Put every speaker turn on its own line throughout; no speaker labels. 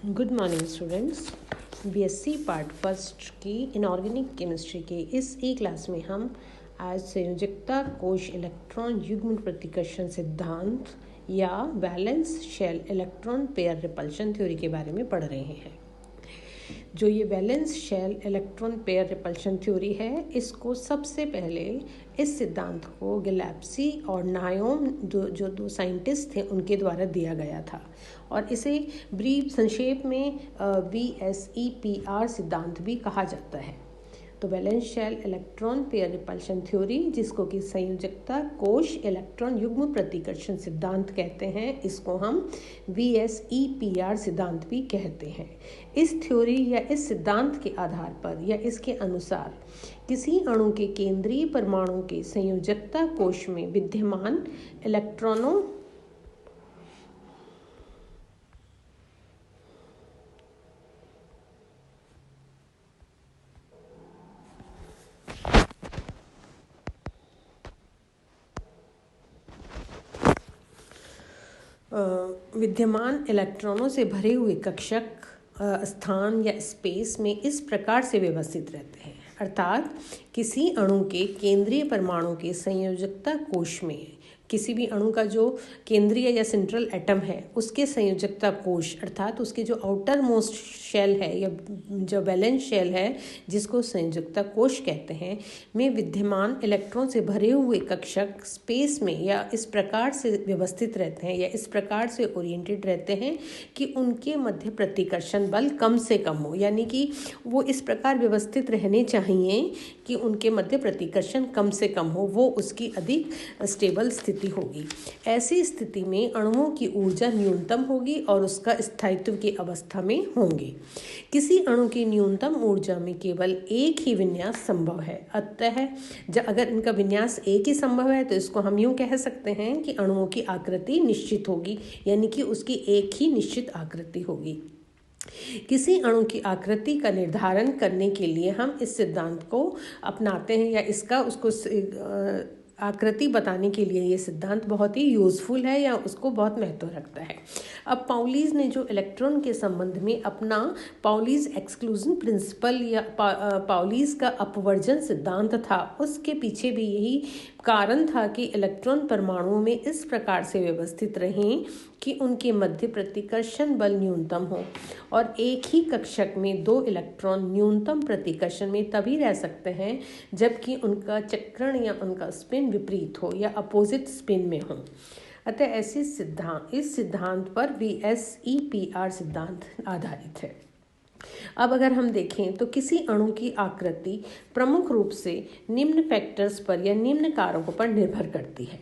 Good morning students. BSc part first की inorganic chemistry के इस ई क्लास में हम आज संयोजकता कोश इलेक्ट्रॉन युग्म प्रतिकर्षण सिद्धांत या valence shell electron pair repulsion theory के बारे में पढ़ रहे हैं। जो ये valence shell electron pair repulsion theory है, इसको सबसे पहले इस सिद्धांत को गैलेप्सी और नायोम जो दो साइंटिस्ट थे उनके द्वारा दिया गया था और इसे ब्रीफ संक्षेप में VSEPR सिद्धांत भी कहा जाता है। तो valence shell electron pair repulsion theory, जिसको कि संयोजकता कोश इलेक्ट्रॉन युग्म प्रतिकर्षण सिद्धांत कहते हैं, इसको हम VSEPR सिद्धांत भी कहते हैं। इस थ्योरी या इस सिद्धांत के आधार पर या इसके अनुसार किसी अणु के केंद्रीय परमाणु के संयोजकता कोश में विद्यमान इलेक्ट्रॉनों से भरे हुए कक्षक स्थान या स्पेस में इस प्रकार से व्यवस्थित रहते हैं, अर्थात किसी अणु के केंद्रीय परमाणु के संयोजकता कोश में किसी भी अणु का जो केंद्रीय या सेंट्रल एटम है उसके संयोजकता कोश, अर्थात उसके जो आउटर मोस्ट शेल है या जो वैलेंस शेल है जिसको संयोजकता कोश कहते हैं, में विद्यमान इलेक्ट्रॉन से भरे हुए कक्षक स्पेस में या इस प्रकार से व्यवस्थित रहते हैं या इस प्रकार से ओरिएंटेड रहते हैं कि उनके मध्य प्रतिकर्षण बल कम से कम हो, यानी कि वो इस प्रकार व्यवस्थित रहने चाहिए कि उनके मध्य प्रतिकर्षण कम से कम हो, वो उसकी अधिक स्टेबल स्थिति होगी। ऐसी स्थिति में अणुओं की ऊर्जा न्यूनतम होगी और उसका स्थायित्व की अवस्था में होंगे। किसी अणु की न्यूनतम ऊर्जा में केवल एक ही विन्यास संभव है, अतः अगर इनका विन्यास एक ही संभव है तो इसको हम यूं कह सकते हैं कि अणुओं की आकृति निश्चित होगी, यानी कि उसकी एक ही निश्चित आकृति होगी। किसी अणु की आकृति का निर्धारण करने के लिए हम इस सिद्धांत को अपनाते हैं या इसका उसको आकृति बताने के लिए ये सिद्धांत बहुत ही यूज़फुल है या उसको बहुत महत्व रखता है। अब पाउलीज ने जो इलेक्ट्रॉन के संबंध में अपना पाउलीज एक्सक्लूजन प्रिंसिपल या पाउलीज का अपवर्जन सिद्धांत था, उसके पीछे भी यही कारण था कि इलेक्ट्रॉन परमाणुओं में इस प्रकार से व्यवस्थित रहें कि उनके मध्य प्रतिकर्षण बल न्यूनतम हो और एक ही कक्षक में दो इलेक्ट्रॉन न्यूनतम प्रतिकर्षण में तभी रह सकते हैं जबकि उनका चक्रण या उनका स्पिन विपरीत हो या अपोजिट स्पिन में हो। अतः इस सिद्धांत पर VSEPR सिद्धांत आधारित है। अब अगर हम देखें तो किसी अणु की आकृति प्रमुख रूप से निम्न फैक्टर्स पर या निम्न कारकों पर निर्भर करती है।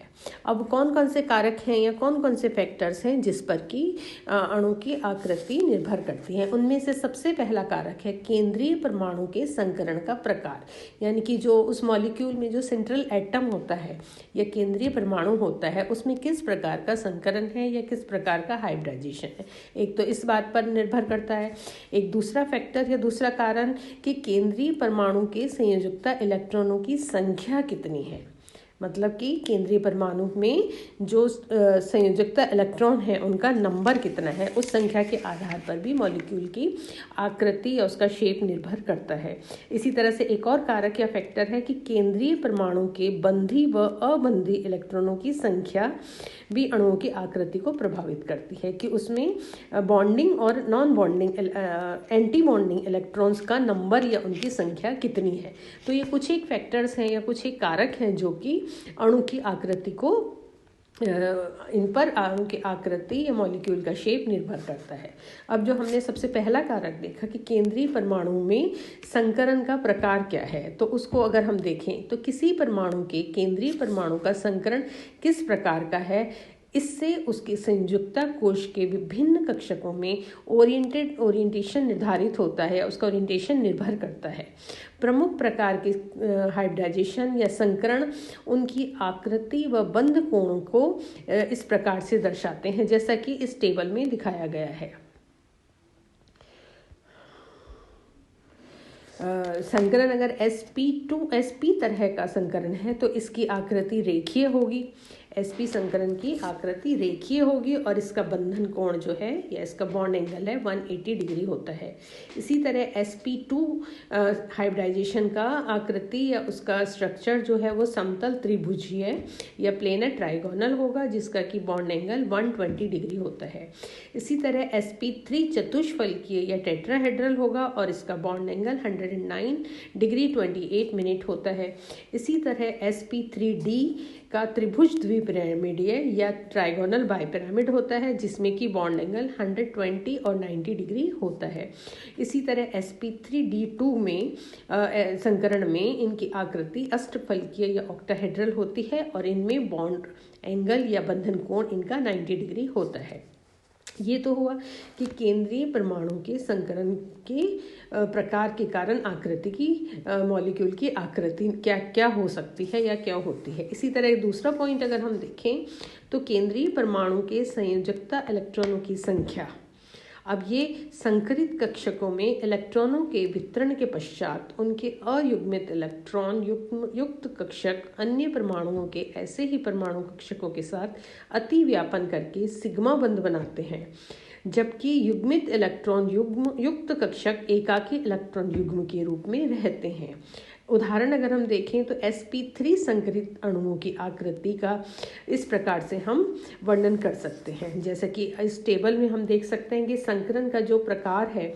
अब कौन कौन से कारक हैं या कौन कौन से फैक्टर्स हैं जिस पर कि अणु की आकृति निर्भर करती है। उनमें से सबसे पहला कारक है केंद्रीय परमाणु के संकरण का प्रकार, यानी कि जो उस मॉलिक्यूल में जो सेंट्रल एटम होता है या केंद्रीय परमाणु होता है उसमें किस प्रकार का संकरण है या किस प्रकार का हाइब्रिडाइजेशन है। एक तो इस बात पर निर्भर करता है। एक दूसरा फैक्टर या दूसरा कारण कि केंद्रीय परमाणु के संयोजकता इलेक्ट्रॉनों की संख्या कितनी है, मतलब कि केंद्रीय परमाणु में जो संयोजकता इलेक्ट्रॉन है उनका नंबर कितना है, उस संख्या के आधार पर भी मॉलिक्यूल की आकृति या उसका शेप निर्भर करता है। इसी तरह से एक और कारक या फैक्टर है कि केंद्रीय परमाणु के बंधी व अबंधी इलेक्ट्रॉनों की संख्या भी अणुओं की आकृति को प्रभावित करती है कि उसमें बॉन्डिंग और non bonding anti bonding electrons का नंबर या उनकी संख्या कितनी है। तो ये कुछ एक फैक्टर्स हैं या कुछ एक कारक हैं जो कि अणु की आकृति को इन पर अणु की आकृति या मॉलिक्यूल का शेप निर्भर करता है। अब जो हमने सबसे पहला कारक देखा कि केंद्रीय परमाणु में संकरण का प्रकार क्या है, तो उसको अगर हम देखें तो किसी परमाणु के केंद्रीय परमाणु का संकरण किस प्रकार का है, इससे उसके संयुक्ता कोश के विभिन्न कक्षकों में ओरिएंटेशन निर्धारित होता है, उसका ओरिएंटेशन निर्भर करता है। प्रमुख प्रकार के हाइब्रिडाइजेशन या संकरण उनकी आकृति व बंध कोणों को इस प्रकार से दर्शाते हैं जैसा कि इस टेबल में दिखाया गया है। संकरण अगर sp2sp तरह का संकरण है तो इसकी आकृति रेखीय होगी। sp संकरण की आकृति रेखीय होगी और इसका बंधन कोण जो है या इसका बॉन्ड एंगल है 180 डिग्री होता है। इसी तरह sp2 हाइब्रिडाइजेशन का आकृति या उसका स्ट्रक्चर जो है वो समतल त्रिभुजीय या प्लेनर ट्राइगोनल होगा जिसका कि बॉन्ड एंगल 120 डिग्री होता है। इसी तरह sp3 चतुष्फलकीय या टेट्राहेड्रल होगा और इसका बॉन्ड एंगल 109 डिग्री 28 मिनट होता है। इसी तरह sp3d का त्रिभुज द्विपिरामिडीय या ट्राइगोनल बाइपिरामिड होता है जिसमें कि बॉन्ड एंगल 120 और 90 डिग्री होता है। इसी तरह sp3d2 में संकरण में इनकी आकृति अष्टफलकीय या ऑक्टाहेड्रल होती है और इनमें बॉन्ड एंगल या बंधन कोण इनका 90 डिग्री होता है। ये तो हुआ कि केंद्रीय परमाणु के संकरण के प्रकार के कारण आकृति की मॉलिक्यूल की आकृति क्या क्या हो सकती है या क्या होती है। इसी तरह दूसरा पॉइंट अगर हम देखें तो केंद्रीय परमाणु के संयोजकता इलेक्ट्रॉनों की संख्या। अब ये संकरित कक्षकों में इलेक्ट्रॉनों के वितरण के पश्चात उनके अयुग्मित इलेक्ट्रॉन युक्त कक्षक अन्य परमाणुओं के ऐसे ही परमाणु कक्षकों के साथ अतिव्यापन करके सिग्मा बंध बनाते हैं, जबकि युग्मित इलेक्ट्रॉन युक्त कक्षक एकाकी इलेक्ट्रॉन युग्म के रूप में रहते हैं। उदाहरण अगर हम देखें तो sp3 संकरित अणुओं की आकृति का इस प्रकार से हम वर्णन कर सकते हैं। जैसे कि इस टेबल में हम देख सकते हैं कि संकरण का जो प्रकार है,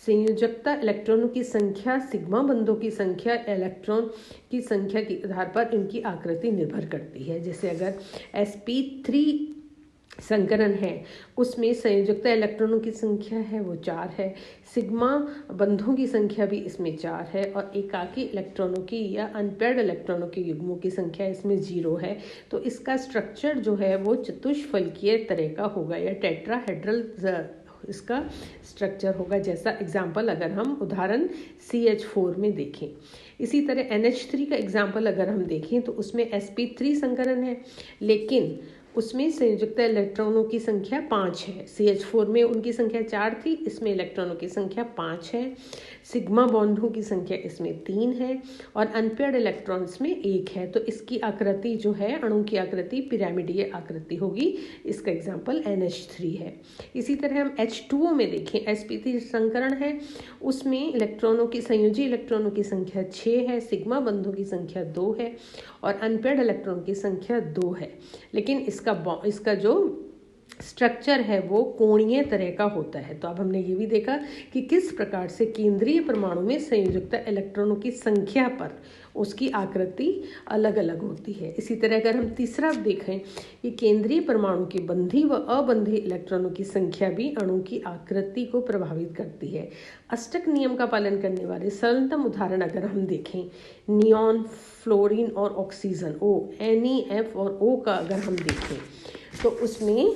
संयोजकता इलेक्ट्रॉनों की संख्या, सिग्मा बंधों की संख्या, इलेक्ट्रॉन की संख्या के आधार पर इनकी आकृति निर्भर करती है। जैसे अगर sp3 संकरण है उसमें संयोजकता इलेक्ट्रॉनों की संख्या है वो 4 है, सिग्मा बंधों की संख्या भी इसमें 4 है और एकाकी इलेक्ट्रॉनों की या अनपेयर्ड इलेक्ट्रॉनों के युग्मों की संख्या इसमें 0 है। तो इसका स्ट्रक्चर जो है वो चतुष्फलकीय तरह का होगा या टेट्राहेड्रल इसका स्ट्रक्चर होगा। जैसा एग्जाम्पल अगर हम उदाहरण CH4 में देखें। इसी तरह NH3 का एग्जाम्पल अगर हम देखें तो उसमें sp3 संकरण है लेकिन उसमें संयोजकता इलेक्ट्रॉनों की संख्या 5 है। CH4 में उनकी संख्या 4 थी, इसमें इलेक्ट्रॉनों की संख्या 5 है, सिग्मा बॉन्डों की संख्या इसमें 3 है और अनपेयर्ड इलेक्ट्रॉन्स में 1 है। तो इसकी आकृति जो है अणु की आकृति पिरामिडीय आकृति होगी। इसका एग्जाम्पल NH3 है। इसी तरह हम H2O में देखें, sp3 संकरण है, उसमें इलेक्ट्रॉनों की संयोजी इलेक्ट्रॉनों की संख्या 6 है, सिग्मा बंधों की संख्या 2 है और अनपेयर्ड इलेक्ट्रॉन की संख्या 2 है। लेकिन इसका जो स्ट्रक्चर है वो कोणीय तरह का होता है। तो अब हमने ये भी देखा कि किस प्रकार से केंद्रीय परमाणु में संयोजकता इलेक्ट्रॉनों की संख्या पर उसकी आकृति अलग अलग होती है। इसी तरह अगर हम तीसरा देखें कि केंद्रीय परमाणु के बंधी व अबंधी इलेक्ट्रॉनों की संख्या भी अणु की आकृति को प्रभावित करती है। अष्टक नियम का पालन करने वाले सरलतम उदाहरण अगर हम देखें, नियॉन, फ्लोरीन और ऑक्सीजन O, NeF और O का अगर हम देखें तो उसमें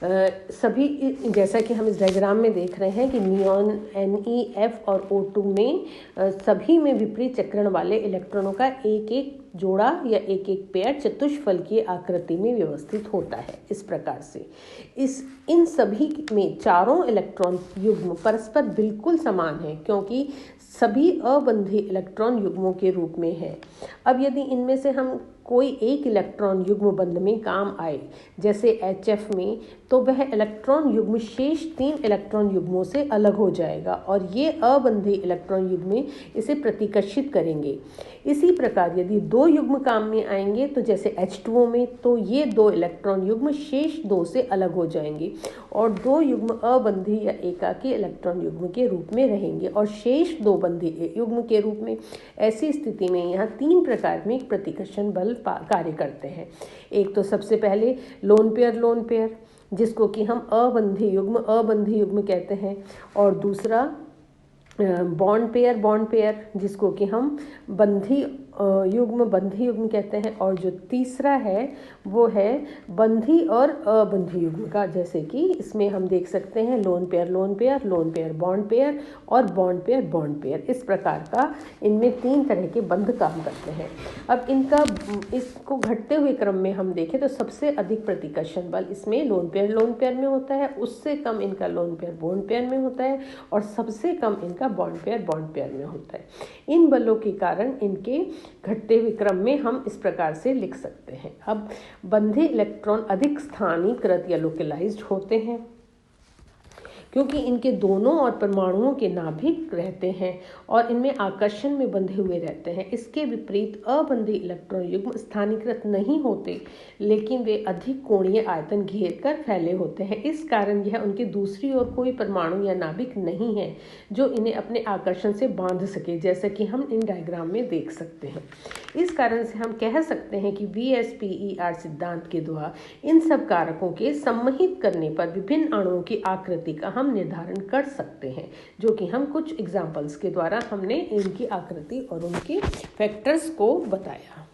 सभी, जैसा कि हम इस डायग्राम में देख रहे हैं कि नियॉन, NeF और O2 में सभी में विपरीत चक्रण वाले इलेक्ट्रॉनों का एक एक जोड़ा या एक एक पेयर चतुष्फलकीय आकृति में व्यवस्थित होता है। इस प्रकार से इन सभी में चारों इलेक्ट्रॉन युग्म परस्पर बिल्कुल समान है क्योंकि सभी अबंधी इलेक्ट्रॉन युग्मों के रूप में है। अब यदि इनमें से हम कोई एक इलेक्ट्रॉन युग्म बंध में काम आए जैसे HF में, तो वह इलेक्ट्रॉन युग्म शेष 3 इलेक्ट्रॉन युग्मों से अलग हो जाएगा और ये अबंधी इलेक्ट्रॉन युग्म इसे प्रतिकर्षित करेंगे। इसी प्रकार यदि 2 युग्म काम में आएंगे तो जैसे H2O में, तो ये 2 इलेक्ट्रॉन युग्म शेष 2 से अलग हो जाएंगे और 2 युग्म अबंधी या एकाकी इलेक्ट्रॉन युग्म के रूप में रहेंगे और शेष 2 बंधी युग्म के रूप में। ऐसी स्थिति में यहाँ 3 प्रकार में एक प्रतिकर्षण बल कार्य करते हैं। एक तो सबसे पहले लोन पेयर जिसको कि हम अबंधी युग्म कहते हैं, और दूसरा बॉन्ड पेयर जिसको कि हम बंधी युग्म बंधी युग्म कहते हैं, और जो तीसरा है वो है बंधी और अबंधी युग्म का। जैसे कि इसमें हम देख सकते हैं lone pair lone pair, lone pair bond pair और बॉन्ड पेयर बॉन्ड पेयर। इस प्रकार का इनमें 3 तरह के बंध काम करते हैं। अब इनका इसको घटते हुए क्रम में हम देखें तो सबसे अधिक प्रतिकर्षण बल इसमें लोन पेयर में होता है, उससे कम इनका लोन पेयर बॉन्ड पेयर में होता है, और सबसे कम इनका बॉन्ड पेयर में होता है। इन बलों के कारण इनके घटते हुए क्रम में हम इस प्रकार से लिख सकते हैं। अब बंधे इलेक्ट्रॉन अधिक स्थानीकृत या लोकलाइज्ड होते हैं क्योंकि इनके दोनों ओर परमाणुओं के नाभिक रहते हैं और इनमें आकर्षण में बंधे हुए रहते हैं। इसके विपरीत अबंधी इलेक्ट्रॉन युग्म स्थानीकृत नहीं होते, लेकिन वे अधिक कोणीय आयतन घेर कर फैले होते हैं। इस कारण यह उनके दूसरी ओर कोई परमाणु या नाभिक नहीं है जो इन्हें अपने आकर्षण से बांध सके, जैसे कि हम इन डायग्राम में देख सकते हैं। इस कारण से हम कह सकते हैं कि VSPER सिद्धांत के द्वारा इन सब कारकों के सम्मिलित करने पर विभिन्न अणुओं की आकृति का हम निर्धारण कर सकते हैं, जो कि हम कुछ एग्जाम्पल्स के द्वारा हमने इनकी आकृति और उनके फैक्टर्स को बताया।